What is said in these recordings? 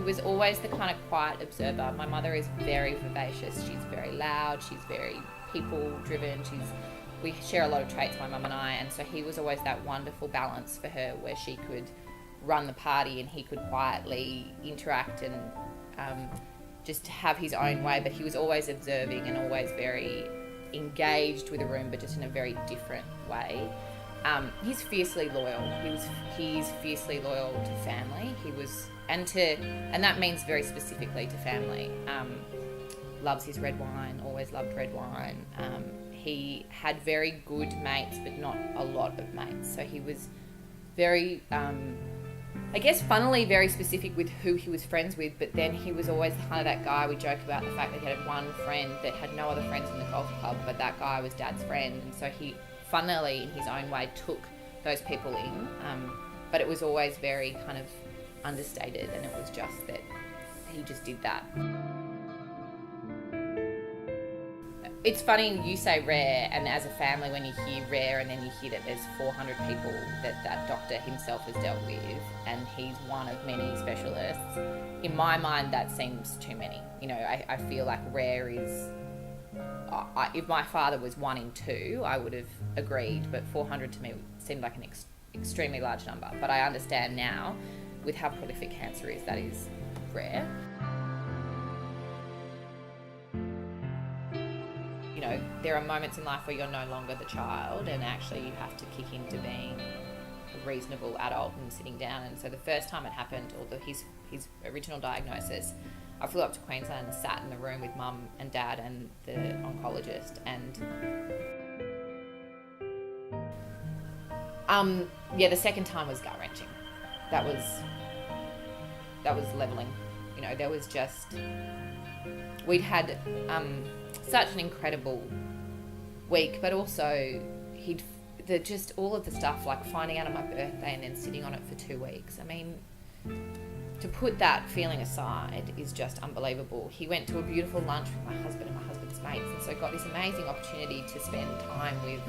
was always the kind of quiet observer. My mother is very vivacious. She's very loud. She's very people-driven. We share a lot of traits, my mum and I, and so he was always that wonderful balance for her where she could run the party and he could quietly interact and just have his own way, but he was always observing and always very engaged with the room, but just in a very different way. He's fiercely loyal. He's fiercely loyal to family. And that means very specifically to family. Loves his red wine, always loved red wine. He had very good mates, but not a lot of mates. So he was very, I guess, funnily very specific with who he was friends with, but then he was always kind of that guy. We joke about the fact that he had one friend that had no other friends in the golf club, but that guy was Dad's friend. And so he, funnily, in his own way, took those people in. But it was always very kind of understated, and it was just that he just did that. It's funny you say rare, and as a family when you hear rare and then you hear that there's 400 people that doctor himself has dealt with and he's one of many specialists, in my mind that seems too many. You know, I feel like rare is, if my father was 1 in 2 I would have agreed, but 400 to me seemed like an extremely large number. But I understand now with how prolific cancer is, that is rare. You know, there are moments in life where you're no longer the child and actually you have to kick into being a reasonable adult and sitting down. And so the first time it happened, or his original diagnosis, I flew up to Queensland and sat in the room with Mum and Dad and the oncologist, and the second time was gut-wrenching. That was levelling. You know, there was just, we'd had such an incredible week, but also just all of the stuff, like finding out on my birthday and then sitting on it for 2 weeks. I mean, to put that feeling aside is just unbelievable. He went to a beautiful lunch with my husband and my husband's mates, and so got this amazing opportunity to spend time with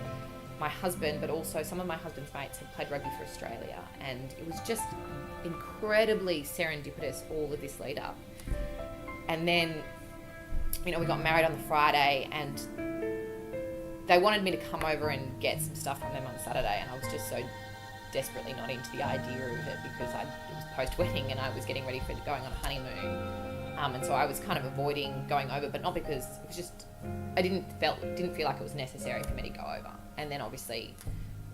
my husband, but also some of my husband's mates had played rugby for Australia, and it was just incredibly serendipitous, all of this lead up. And then, you know, we got married on the Friday, and they wanted me to come over and get some stuff from them on Saturday, and I was just so desperately not into the idea of it because it was post-wedding and I was getting ready for going on a honeymoon, and so I was kind of avoiding going over, but not because it was just I didn't feel like it was necessary for me to go over. And then obviously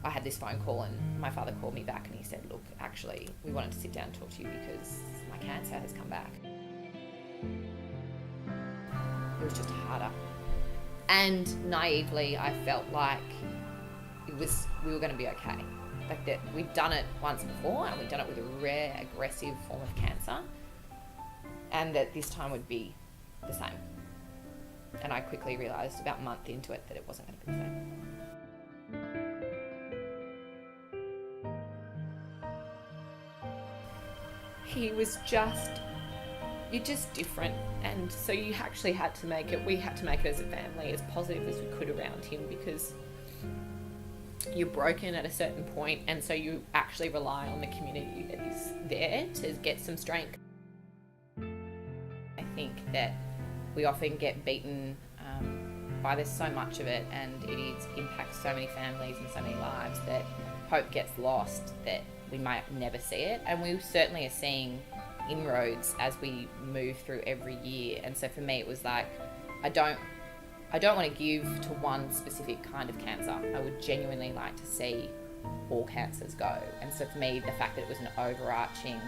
I had this phone call, and my father called me back and he said, look, actually we wanted to sit down and talk to you because my cancer has come back. It was just harder. And naively, I felt like we were going to be okay. Like that we'd done it once before, and we'd done it with a rare, aggressive form of cancer, and that this time would be the same. And I quickly realised about a month into it that it wasn't going to be the same. He was you're just different, and so you actually had to make it, we had to make it as a family as positive as we could around him, because you're broken at a certain point, and so you actually rely on the community that is there to get some strength. I think that we often get beaten by there's so much of it, and it impacts so many families and so many lives that hope gets lost, that we might never see it. And we certainly are seeing inroads as we move through every year. And so for me, it was like, I don't want to give to one specific kind of cancer. I would genuinely like to see all cancers go. And so for me, the fact that it was an overarching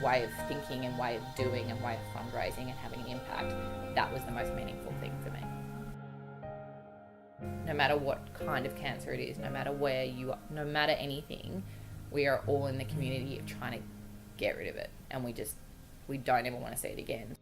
way of thinking and way of doing and way of fundraising and having an impact, that was the most meaningful thing for me. No matter what kind of cancer it is, no matter where you are, no matter anything, we are all in the community of trying to get rid of it, and we don't ever want to see it again.